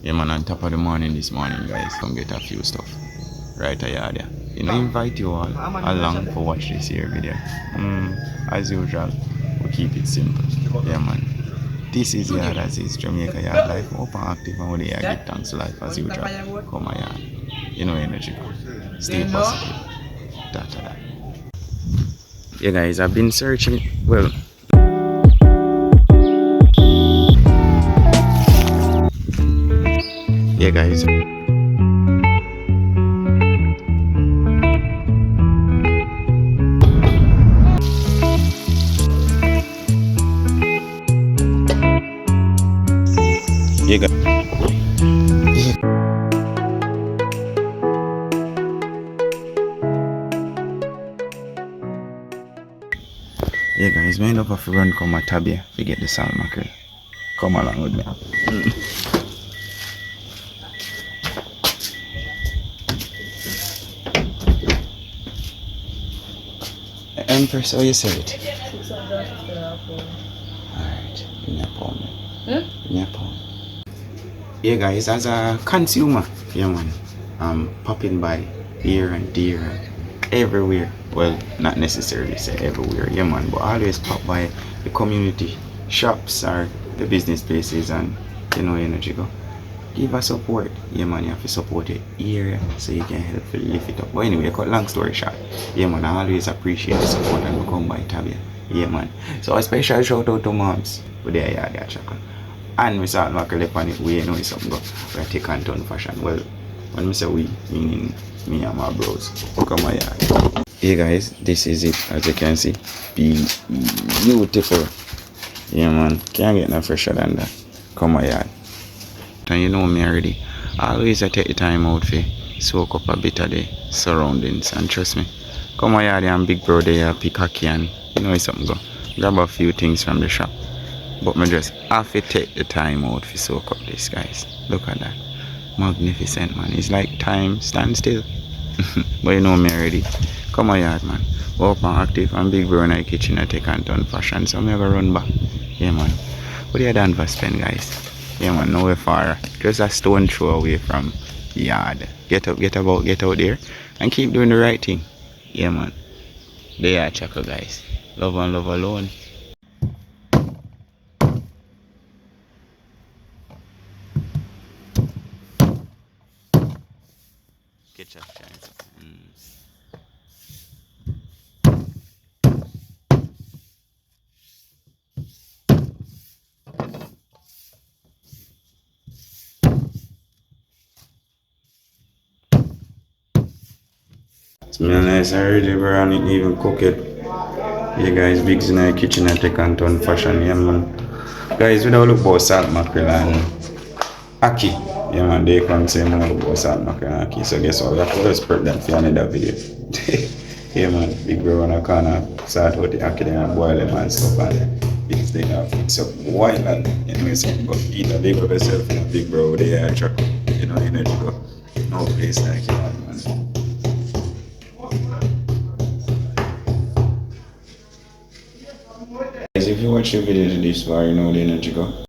Yeah man, on top of the morning this morning guys, come get a few stuff right here. You know, I invite you all along for watch this here video. As usual, we keep it simple. Yeah man. This is yard as is Jamaica yard life. Open active and we give thanks to life as usual. Come my yard. You know energy. Stay positive. That. Yeah guys, I've been searching well. Yeah guys. Yeah guys. Yeah guys, we end up have to run come a tabia to get the salt mackerel. Come along with me. Empress, how you say it? Alright, give me a pound. Give me a pound. Yeah guys, as a consumer, yeah man, popping by here and there and everywhere. Well, not necessarily say everywhere, yeah man, but always pop by the community shops or the business places and you know energy go. Give us support, yeah man, you have to support it here so you can help to lift it up. But anyway, cut long story short, yeah man, I always appreciate the support and we come by Tabia, yeah man. So a special shout out to moms with their yard there chocolate. And we start mackerel upon it, we know it's something go. We take on ton fashion. Well, when we say we, meaning me and my bros. Come my yard. Hey guys, this is it as you can see. Beautiful. Yeah man, can't get no fresher than that. Come my yard. And you know me already. I always take the time out for soak up a bit of the surroundings and trust me. Come my yard and big bro there pick a can. You know it's something go. Grab a few things from the shop. But me just have to take the time out to soak up this guys. Look at that. Magnificent man. It's like time stand still. But you know me already. Come on yard man. Open active and big bro in the kitchen I take on ton fashion. So I'm gonna run back. Yeah man. What are you done for spend guys? Yeah man, nowhere far. Just a stone throw away from the yard. Get out there and keep doing the right thing. Yeah man. They are chuckle guys. Love and love alone. Catch up chance. Smell nice already bro and it even cook it. Yeah guys, Biggs in the kitchen and take on ton fashion, yeah man. Guys, we don't look about salt mackerel and ackee. Yeah man, they can't say more about salt mackerel and ackee. So guess what, we have to just spread them for another video. Yeah man, big bro on the corner, sort out the ackee and boil them and stuff and Biggs they have fix up wild and anyway so go eat a big of yourself and a big bro with the air truck. You know, energy go. No place like it man. Guys, if you watch the video to this far, you know the energy go.